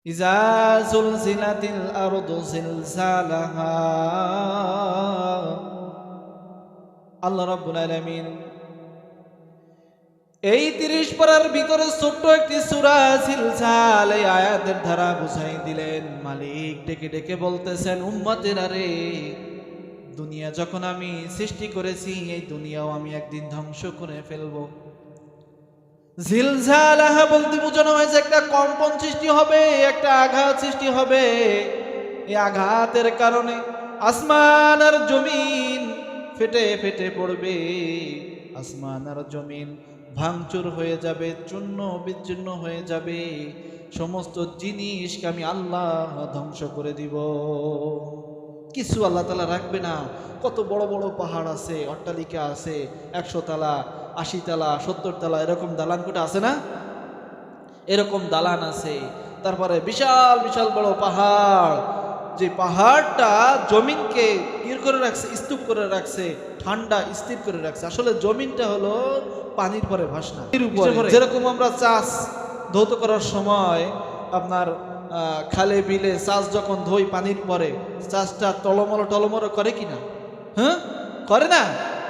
ইজা জুলজিলাতিল আরদু জিলজালাহা। আল্লাহ রাব্বুল আলামিন এই ৩০ পারার ভিতরে ছোট্ট একটি সূরা জিলজাল এই আয়াতের ধারা বুঝাই দিলেন। মালিক ডেকে ডেকে বলতেছেন, উম্মতেরা রে, দুনিয়া যখন আমি সৃষ্টি করেছি এই দুনিয়াও আমি একদিন ধ্বংস করে ফেলবো। জিলজালাহা বলতে বোঝানো হয়েছে একটা কম্পন সৃষ্টি হবে, একটা আঘাত সৃষ্টি হবে। এই আঘাতের কারণে আসমান আর জমিন ফেটে ফেটে পড়বে, আসমান আর জমিন ভাঙচুর হয়ে যাবে, চূর্ণ বিচ্ছিন্ন হয়ে যাবে, সমস্ত জিনিসকে আমি আল্লাহ ধ্বংস করে দিব। কিছু আল্লাহ তাআলা রাখবে না। কত বড় বড় পাহাড় আছে, অট্টালিকা আছে, ১০০ তালা, ৮০ তালা, ৭০ তালা, এরকম দালান কোঠা আছে না? এরকম দালান আছে। তারপরে বিশাল বিশাল বড় পাহাড়, যে পাহাড়টা জমিনকে কি করে রাখছে, স্তূপ করে রাখছে, ঠান্ডা স্থির করে রাখছে। আসলে জমিনটা হলো পানির পরে ভাসনা। যেরকম আমরা চাষ ধৌত করার সময় আপনার খালে বিলে চাষ যখন ধোই পানির পরে, চাষটা টলমলো টলমলো করে কিনা? হ্যাঁ, করে না?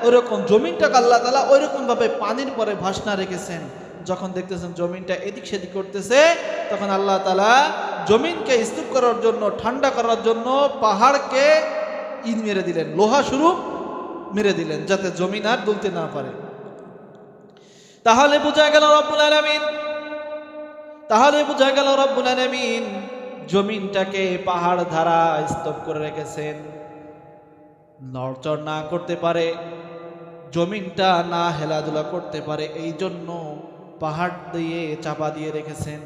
ওইরকম জমিনটাকে আল্লাহ তাআলা ওইরকম ভাবে পানির পরে ভাসনা রেখেছেন। যখন দেখতেছেন জমিনটা এদিক সেদিক করতেছে, তখন আল্লাহ তাআলা জমিনকে স্তূপ করার জন্য, ঠান্ডা করার জন্য পাহাড়কে মেরে দিলেন, লোহা স্বরূপ মেরে দিলেন, যাতে জমিন আর দুলতে না পারে। তাহলে বোঝা গেল রব্বুল আলামিন জমিনটাকে পাহাড় ধারা স্তূপ করে রেখেছেন, নড়চড় না করতে পারে, জমিনটা না হেলাধুলা করতে পারে, এই জন্য পাহাড় দিয়ে চাপা দিয়ে রেখেছেন।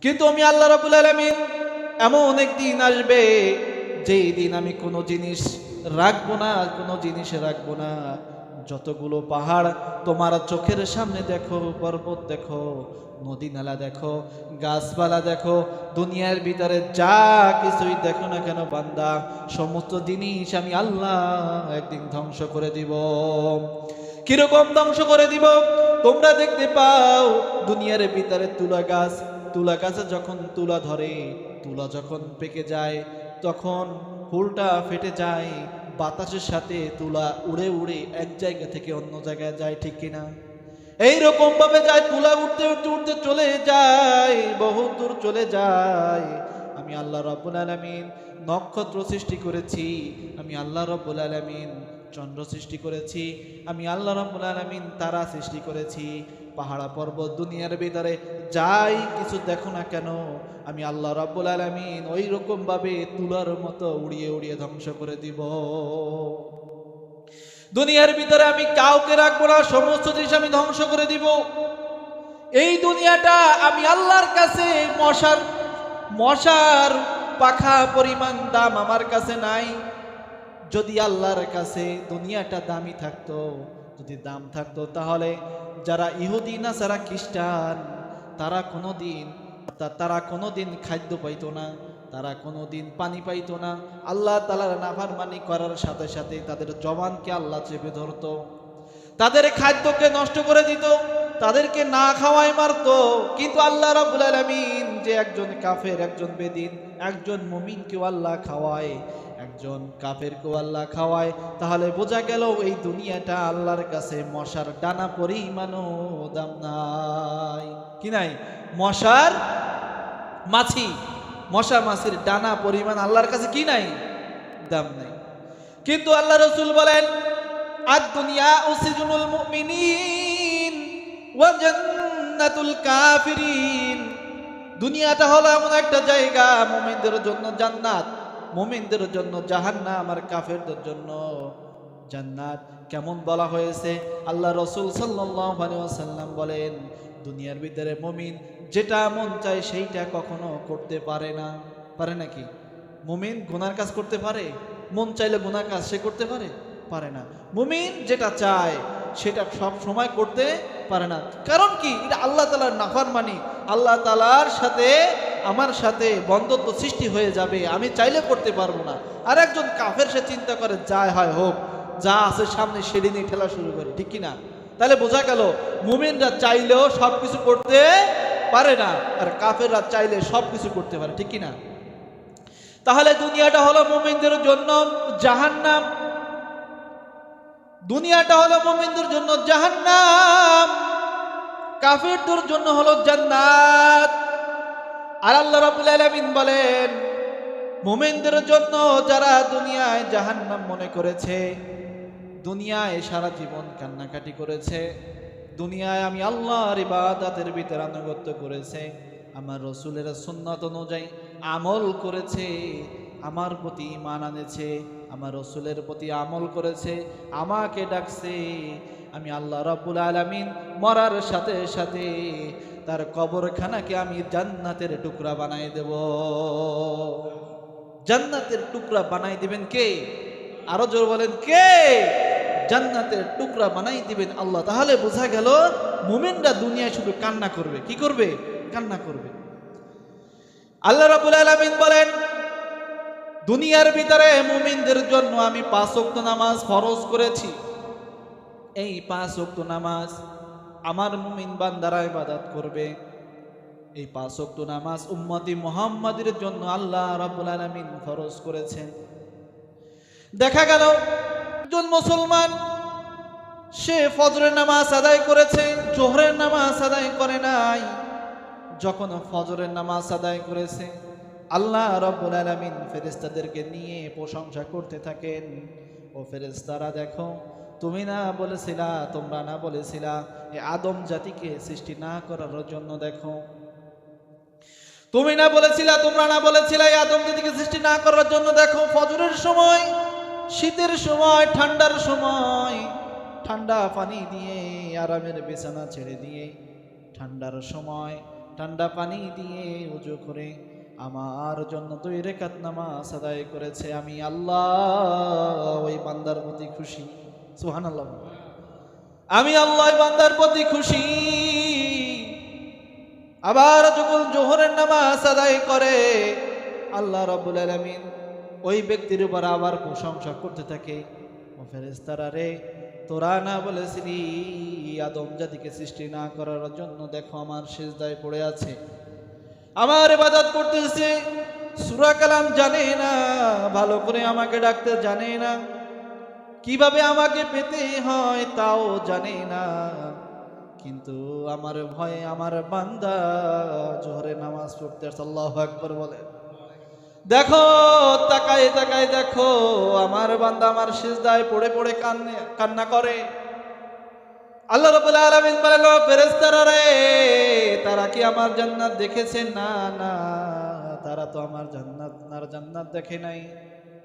কিন্তু আমি আল্লাহ রাব্বুল আলামিন এমন একদিন আসবে যেই দিন আমি কোনো জিনিস রাখবো না, কোনো জিনিস রাখবো না। যতগুলো পাহাড় তোমার চোখের সামনে দেখো, পর্বত দেখো, নদী নালা দেখো, গাছপালা দেখো, দুনিয়ার ভিতরে যা কিছুই দেখো না কেন বান্দা, সমস্ত জিনিস আমি আল্লাহ একদিন ধ্বংস করে দিব। কিরকম ধ্বংস করে দিব? তোমরা দেখতে পাও দুনিয়ার ভিতরে তুলা গাছে যখন তুলা ধরে, তুলা যখন পেকে যায়, তখন ফুলটা ফেটে যায়, বাতাসের সাথে তুলা উড়ে উড়ে এক জায়গা থেকে অন্য জায়গায় যায়, ঠিক কিনা? এইরকম ভাবে যায়, তুলা উঠতে উঠতে উঠতে চলে যায়, বহু দূর চলে যায়। আমি আল্লাহ রাব্বুল আলামিন নক্ষত্র সৃষ্টি করেছি, আমি আল্লাহ রাব্বুল আলামিন চন্দ্র সৃষ্টি করেছি, আমি আল্লাহ রাব্বুল আলামিন তারা সৃষ্টি করেছি। পাহাড় পর্বত দুনিয়ার ভিতরে যাই কিছু দেখো না কেন, আমি আল্লাহ রাব্বুল আলামিন ওই রকম ভাবে তুলার মতো উড়িয়ে উড়িয়ে ধ্বংস করে দিব। দুনিয়ার ভিতরে আমি কাউকে রাখবো না, সমস্ত জিনিস আমি ধ্বংস করে দিব। এই দুনিয়াটা আমি আল্লাহর কাছে মশার পাখা পরিমাণ দাম আমার কাছে নাই। যদি আল্লাহর কাছে দুনিয়াটা দামি থাকতো, যদি দাম থাকতো, তাহলে যারা ইহুদি না, যারা খ্রিস্টান, তারা কোনোদিন খাদ্য পাইতো না, তারা কোনোদিন পানি পাইতো না। আল্লাহ তাআলার নাফরমানি করার সাথে সাথে তাদের জবানকে আল্লাহ চেপে ধরতো, তাদের খাদ্যকে নষ্ট করে দিত, তাদেরকে না খাওয়াই মারতো। কিন্তু আল্লাহ রাব্বুল আলামিন যে একজন কাফের, একজন বেদিন, একজন মুমিনকেও আল্লাহ খাওয়ায়, একজন কাফেরকেও আল্লাহ খাওয়ায়, তাহলে বোঝা গেল এই দুনিয়াটা আল্লাহর কাছে মশার ডানা পরিমাণও দাম নাই। কি নাই? মশা মাছির ডানা পরিমাণ আল্লাহর কাছে কি নাই? দাম নাই। কিন্তু আল্লাহ রাসূল বলেন, আদ-দুনিয়া সিজনুল মুমিনিন ওয়া জান্নাতুল কাফিরিন। দুনিয়াটা হলো এমন একটা জায়গা, মুমিনদের জন্য জান্নাত, মুমিনদের জন্য জাহান্নাম, আর কাফেরদের জন্য জান্নাত। কেমন বলা হয়েছে? আল্লাহ রাসূল সাল্লাল্লাহু আলাইহি ওয়াসাল্লাম বলেন, দুনিয়ার ভিতরে মুমিন যেটা মন চায় সেইটা কখনো করতে পারে না। পারে নাকি? মুমিন গুনার কাজ করতে পারে? মন চাইলে গুনার কাজ সে করতে পারে না। মুমিন যেটা চায় সেটা সব সময় করতে পারে না। কারণ কি? এটা আল্লাহ তাআলার নাফরমানি। আল্লাহ তাআলার সাথে আমার সাথে বন্ধুত্ব সৃষ্টি হয়ে যাবে, আমি চাইলে করতে পারবো না। আর একজন কাফের সে চিন্তা করে যা হয় হোক, যা আছে সামনে সেটি নিয়ে ঠেলা শুরু করে, ঠিক কিনা? তাহলে বোঝা গেল মুমিনরা চাইলেও সবকিছু করতে পারে না, আর কাফেররা চাইলে সবকিছু করতে পারে, ঠিক কিনা? তাহলে দুনিয়াটা হলো মুমিনদের জন্য জাহান্নাম, দুনিয়াটা হলো মুমিনদের জন্য জাহান্নাম, কাফেরদের জন্য হলো জান্নাত। আর আল্লাহ রাব্বুল আলামিন বলেন মুমিনদের জন্য যারা দুনিয়ায় জাহান্নাম মনে করেছে, দুনিয়ায় সারা জীবন কান্নাকাটি করেছে, দুনিয়ায় আমি আল্লাহর ইবাদতের ভিতরে আনুগত্য করেছে, আমার রাসূলের সুন্নাত অনুযায়ী আমল করেছে, আমার প্রতি ঈমান আনেছে, আমার রাসূলের প্রতি আমল করেছে, আমাকে ডাকছে, আমি আল্লাহ রাব্বুল আলামিন মরার সাথে সাথে তার কবরখানাকে আমি জান্নাতের টুকরা বানাই দেব। জান্নাতের টুকরা বানাই দিবেন কে? আরো জোর বলেন কে? জান্নাতের টুকরা বানাই দিবেন আল্লাহ। তাহলে বোঝা গেল মুমিনরা দুনিয়ায় শুধু কান্না করবে। কি করবে? কান্না করবে। আল্লাহ রাব্বুল আলামিন বলেন দুনিয়ার ভিতরে মুমিনদের জন্য আমি 5 ওয়াক্ত নামাজ ফরজ করেছি। এই 5 ওয়াক্ত নামাজ আমার মুমিন বান্দারা ইবাদত করবে। এই 5 ওয়াক্ত নামাজ উম্মতি মুহাম্মাদের জন্য আল্লাহ রাব্বুল আলামিন ফরজ করেছেন। দেখা গেল একজন মুসলমান সে ফজরের নামাজ আদায় করেছে, জোহরের নামাজ আদায় করে নাই। যখন ফজরের নামাজ আদায় করেছে আল্লাহ রাব্বুল আলামিন ফেরেশতাদেরকে নিয়ে প্রশংসা করতে থাকেন, ও ফেরেশতারা দেখো তুমি না বলেছিলা, তোমরা না বলেছিলা এই আদম জাতিকে সৃষ্টি না করার জন্য, দেখো তুমি না বলেছিলা, তোমরা না বলেছিলা এই আদম জাতিকে সৃষ্টি না করার জন্য, দেখো ফজরের সময়, শীতের সময়, ঠান্ডার সময় ঠান্ডা পানি দিয়ে আরামের বিছানা ছেড়ে দিয়ে, ঠান্ডার সময় ঠান্ডা পানি দিয়ে ওযু করে আমার জন্য 2 রাকাত নামাজ আদায় করেছে। আমি আল্লাহ ওই বান্দার প্রতি খুশি। সুবহানাল্লাহ। আমি আল্লাহ ওই বান্দার প্রতি খুশি। আবার যখন জোহরের নামাজ আদায় করে আল্লাহ রাব্বুল আলামিন ওই ব্যক্তির উপর আবার প্রশংসা করতে থাকে, ও ফেরেশতারা রে তোরা না বলেছিলি আদম জাতিকে সৃষ্টি না করার জন্য, দেখো আমার সিজদায় পড়ে আছে, আমার ইবাদত করতেছে, সূরা কালাম জানে না, ভালো করে আমাকে ডাকতে জানে না, কিভাবে আমাকে পেতে হয় তাও জানে না, কিন্তু আমার ভয়ে আমার বান্দা জোহরে নামাজ পড়তে আসে। আল্লাহু আকবার বলে। দেখো তাকায় তাকায় দেখো আমার বান্দা আমার সিজদায় পড়ে পড়ে কান্না করে। আল্লাহ রাব্বুল আলামিন বলেন ও ফেরেশতারা রে তারা কি আমার জান্নাত দেখেছে? না না, তারা তো আমার জান্নাত দেখে নাই।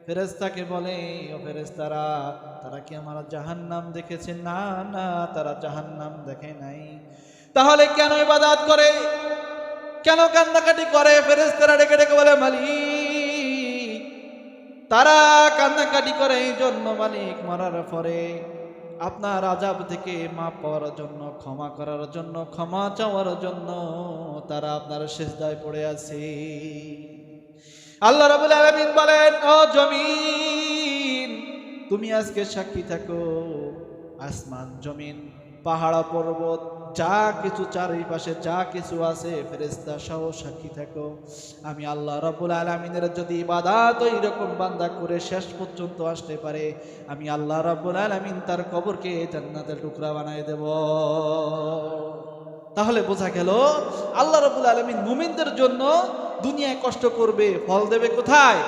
ফেরেশতাকে বলে ও ফেরেশতারা তারা কি আমার জাহান্নাম দেখেছে? না না, তারা জাহান্নাম দেখে নাই। তাহলে কেন ইবাদত করে, কেন কান্নাকাটি করে? ফেরেশতারা ডেকে ডেকে বলে মালিক, তারা কান্নাকাটি করে এই জন্য মালিক মরার পরে আপনার আযাব থেকে মাফ পাওয়ার জন্য, ক্ষমা করার জন্য, ক্ষমা চাওয়ার জন্য তারা আপনার সিজদায় পড়ে আছে। আল্লাহ রাব্বুল আলামিন বলেন ও জমিন তুমি আজকে সাক্ষী থাকো, আসমান জমিন পাহাড় পর্বত যা কিছু চারিপাশে যা কিছু আছে ফেরেশতা সহ সাক্ষী থাকো, আমি আল্লাহ রাব্বুল আলামিনের যদি ইবাদত এইরকম বান্দা করে শেষ পর্যন্ত আসতে পারে, আমি আল্লাহ রাব্বুল আলামিন তার কবরকে জান্নাতের টুকরা বানায় দেব। তাহলে বোঝা গেল আল্লাহ রাব্বুল আলামিন মুমিনদের জন্য দুনিয়ায় কষ্ট করবে, ফল দেবে কোথায়?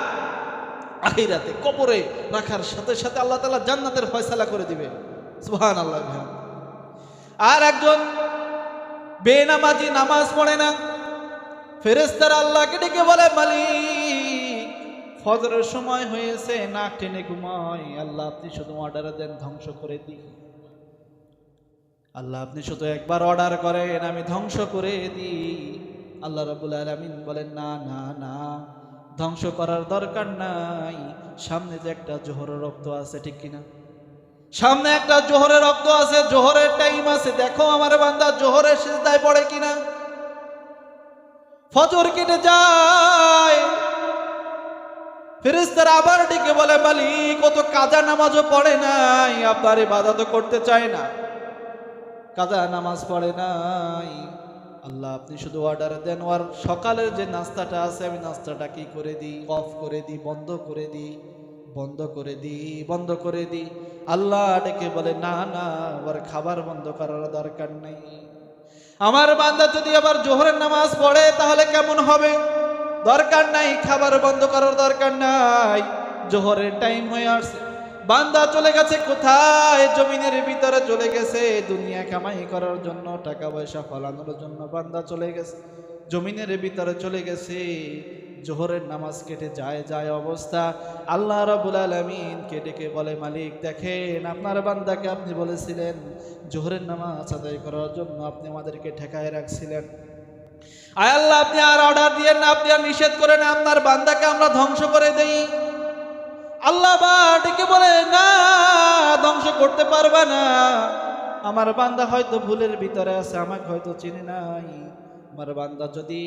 আখিরাতে। কবরে রাখার সাথে সাথে আল্লাহ তাআলা জান্নাতের ফয়সালা করে দিবে। সুবহানাল্লাহ। আর একজন বেনামাজি নামাজ পড়ে না, ফেরেশতারা আল্লাহকে ডেকে বলে মালিক ফজরের সময় হয়েছে, নাক টেনে ঘুমায়, আল্লাহ আপনি শুধু অর্ডার দেন ধ্বংস করে দিই, আল্লাহ আপনি শুধু একবার অর্ডার করেন আমি ধ্বংস করে দিই। আল্লাহ রাব্বুল আলামিন বলেন না না না, ধ্বংস করার দরকার নাই, সামনে যে একটা জোহরের রক্ত আছে, ঠিক কিনা? সামনে একটা জোহরের রক্ত আছে, জোহরের টাইম আছে, দেখো আমার বান্দা জোহরের সিজদায় পড়ে কিনা। ফজর কেটে যায়, ফেরেশতারা আবার ডেকে বলে মালিক ও তো কাজা নামাজও পড়ে নাই, আপনার ইবাদত করতে চায় না, কাজা নামাজ পড়ে নাই, আল্লাহ আপনি শুধু অর্ডার দেন, আর সকালের যে নাস্তাটা আছে আমি নাস্তাটা কি করে দিই, অফ করে দিই, বন্ধ করে দিই, বন্ধ করে দিই, বন্ধ করে দিই। আল্লাহ ডেকে বলে না না, আবার খাবার বন্ধ করার দরকার নেই। আমার বান্দা যদি আবার জোহরের নামাজ পড়ে তাহলে কেমন হবে? দরকার নাই, খাবার বন্ধ করার দরকার নাই। জোহরের টাইম হয়ে আসছে, বান্দা চলে গেছে কোথায়? জমিনের ভিতরে চলে গেছে, দুনিয়া কামাই করার জন্য, টাকা পয়সা ফলানোর জন্য বান্দা চলে গেছে, জমিনের ভিতরে চলে গেছে। জোহরের নামাজ কেটে যায় যায় অবস্থা, আল্লাহ রাব্বুল আলামিন কে ডেকে বলে, মালিক দেখেন আপনার বান্দাকে আপনি বলেছিলেন জোহরের নামাজ আদায় করার জন্য, আপনি আমাদেরকে ঠেকায় রাখছিলেন। আয় আল্লাহ আপনি আর অর্ডার দিয়েন না, আপনি আর নিষেধ করেন না, আপনার বান্দাকে আমরা ধ্বংস করে দেই। আল্লাহ বা ডেকে বলে না, ধ্বংস করতে পারবে না। আমার বান্দা হয়তো ভুলের ভিতরে আছে, আমাকে হয়তো চিনে নাই। আমার বান্দা যদি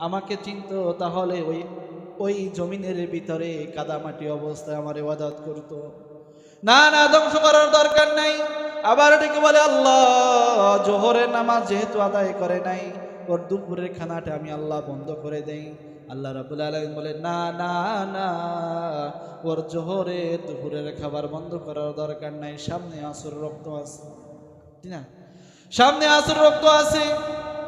আমাকে চিনতো তাহলে ওই ওই জমিনের ভিতরে কাদামাটি অবস্থায় আমার ইবাদত করত। না না, ধ্বংস করার দরকার নাই। আবার ডেকে বলে, আল্লাহ জোহরের নামাজ যেহেতু আদায় করে নাই, ওর দুপুরের খানাটা আমি আল্লাহ বন্ধ করে দেই। আল্লাহ রাব্বুল আলামিন বলে না না না, ওর জোহরের দুপুরের খাবার বন্ধ করার দরকার নাই, সামনে আসর রক্ত আছে, ঠিক না? সামনে আসর রক্ত আছে।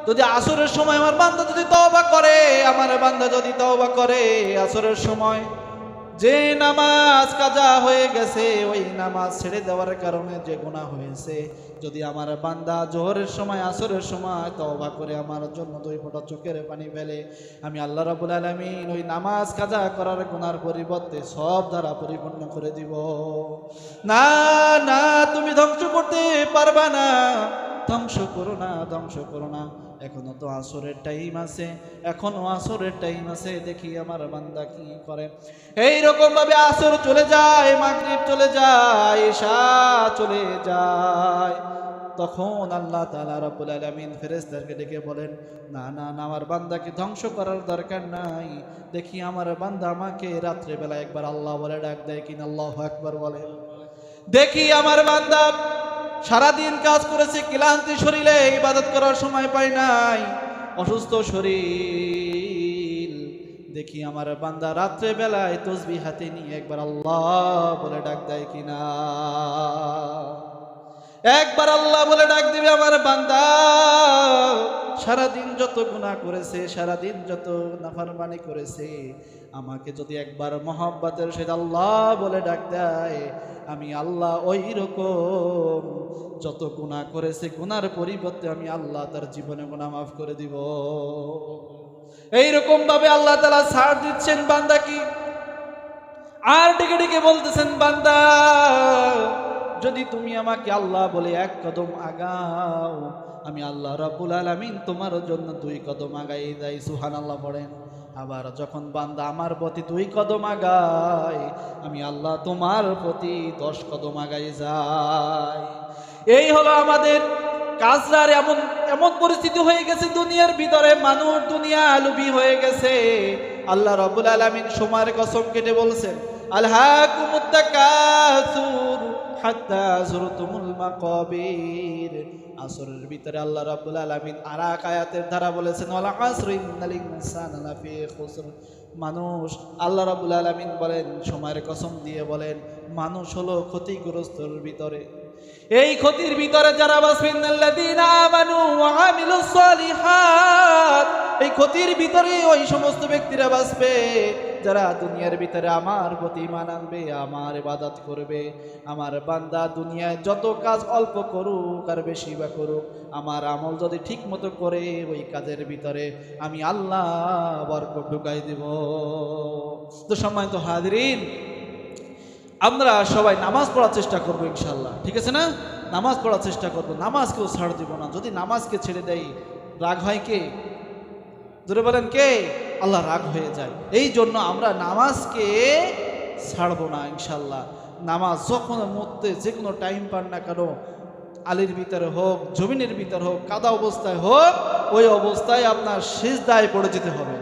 যদি আসরের সময় আমার বান্দা যদি তওবা করে, আমার বান্দা যদি তওবা করে আসরের সময়, যে নামাজ কাজা হয়ে গেছে, ওই নামাজ ছেড়ে দেওয়ার কারণে যে গুনাহ হয়েছে, যদি আমার বান্দা জোহরের সময় আসরের সময় তওবা করে আমার জন্য 2 ফোঁটা চোখের পানি ফেলে, আমি আল্লাহ রাব্বুল আলামিন ওই নামাজ কাজা করার গুনার পরিবর্তে সব দ্বারা পরিপূর্ণ করে দিব। না না, তুমি ধ্বংস করতে পারবা না, ধ্বংস করো না, ধ্বংস করো না। এখনো তো আসরের টাইম আছে, এখনো আসরের টাইম আছে, দেখি আমার বান্দা কি করে। এইরকম ভাবে আসর চলে যায়, মাগরিব চলে যায়, ঈশা চলে যায়। তখন আল্লাহ তাআলা রাব্বুল আলামিন ফেরেশতাদেরকে ডেকে বলেন, না না না, আমার বান্দাকে ধ্বংস করার দরকার নাই। দেখি আমার বান্দা আমাকে রাত্রে বেলা একবার আল্লাহ বলে ডাক দেয় কিনা, আল্লাহু আকবার বলে। দেখি আমার বান্দা সারাদিন কাজ করেছে, ক্লান্তি শরীরে, ইবাদত করার সময় পায় নাই, অসুস্থ শরীর। দেখি আমার বান্দা রাত্রে বেলায় তসবিহ হাতে নিয়ে একবার আল্লাহ বলে ডাক দেয় কিনা। একবার আল্লাহ বলে ডাক দিবে আমার বান্দা। সারাদিন যত গুনাহ করেছে, সারাদিন যত নাফরমানি করেছে, আমাকে যদি একবার মহব্বতের সাথে আল্লাহ বলে ডাক দেয়, আমি আল্লাহ ওই রকম যত গুনাহ করেছে গুনার পরিবর্তে আমি আল্লাহ তার জীবনে গুনাহ মাফ করে দিব। এইরকম ভাবে আল্লাহ তাআলা ছাড় দিচ্ছেন বান্দা কি, আর ডেকে ডেকে বলতেছেন, বান্দা যদি তুমি আমাকে আল্লাহ বলে 1 কদম আগাও, আমি আল্লাহ রাব্বুল আলামিন তোমার জন্য 2 কদম আগাই যাই। সুবহানাল্লাহ পড়েন। আবার যখন বান্দা আমার প্রতি 2 কদম আগায়, আমি আল্লাহ তোমার প্রতি 10 কদম আগাই যাই। এই হলো আমাদের কাজরার এমন এমন পরিস্থিতি হয়ে গেছে দুনিয়ার ভিতরে, মানুষ দুনিয়া লোভী হয়ে গেছে। আল্লাহ রাব্বুল আলামিন সময়ের কসম কেটে বলছেন, আলহাকুমুত তাকাসুর হাত্তা যুরতুমুল মাকাবির। আসরের ভিতরে আল্লাহ রাব্বুল আলামিন আরেক আয়াতের দ্বারা বলেছেন, ওয়াল আসরি ইন্নাল ইনসানা লাফি খুসর। মানুষ, আল্লাহ রাব্বুল আলামিন বলেন, সময়ের কসম দিয়ে বলেন, মানুষ হলো ক্ষতিগ্রস্তর ভিতরে। এই ক্ষতির ভিতরে যারা বাঁচবে, ইন্নাল্লাযীনা আমানু ওয়া আমিলুস সালিহাত, এই ক্ষতির ভিতরে ওই সমস্ত ব্যক্তিরা বাঁচবে যারা দুনিয়ার ভিতরে আমার প্রতি ঈমান আনবে, আমার ইবাদত করবে। আমার বান্দা দুনিয়ায় যত কাজ অল্প করুক আর বেশি বা করুক, আমার আমল যদি ঠিক মতো করে, ওই কাজের ভিতরে আমি আল্লাহ বরকত ঢুকাই দিব। তো সম্মানিত হাজিরিন, আমরা সবাই নামাজ পড়ার চেষ্টা করবো ইনশাল্লাহ, ঠিক আছে না? নামাজ পড়ার চেষ্টা করবো, নামাজকেও ছাড় দিব না। যদি নামাজকে ছেড়ে দেই, রাগ হয় কে? জোরে বলেন কে? আল্লাহ রাগ হয়ে যায়। এই জন্য আমরা নামাজকে ছাড়বো না ইনশাল্লাহ। নামাজ যখন মধ্যে যে কোনো টাইম পান না কেন, আলির ভিতরে হোক, জমিনের ভিতরে হোক, কাদা অবস্থায় হোক, ওই অবস্থায় আপনার সিজদায় পড়ে যেতে হবে।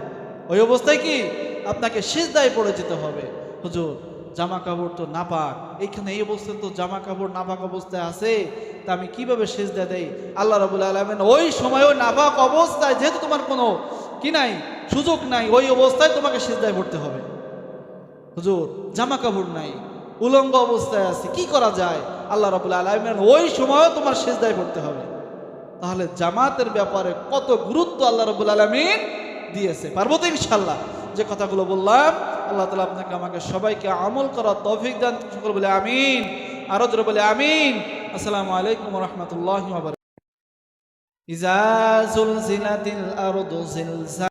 ওই অবস্থায় কি আপনাকে সিজদায় পড়ে যেতে হবে। হুজুর জামা কাপড় তো নাপাক, এইখানে এই অবস্থায় তো জামা কাপড় নাপাক অবস্থায় আছে, তা আমি কিভাবে সিজদা দেই? আল্লাহ রাব্বুল আলামিন ওই সময়ও নাপাক অবস্থায়, যেহেতু তোমার কোনো কি নাই, সুযোগ নাই, ওই অবস্থায় তোমাকে সিজদায় পড়তে হবে। হুজুর জামা কাপড় নাই, উলঙ্গ অবস্থায় আছে, কি করা যায়? আল্লাহ রাব্বুল আলামিন ওই সময়ও তোমার সিজদায় পড়তে হবে। তাহলে জামাতের ব্যাপারে কত গুরুত্ব আল্লাহ রাব্বুল আলামিন দিয়েছে। পারবো তো ইনশাআল্লাহ? যে কথাগুলো বললাম, আল্লাহ তাআলা আপনাকে আমাকে সবাইকে আমল করার তৌফিক দান। সকল বলে আমিন, আরো জোরে বলে আমিন। আসসালামু আলাইকুম ওয়া রাহমাতুল্লাহি ওয়া বারাকাতুহু। ইজা জুলজিলাতিল আরদু জিলজালাহা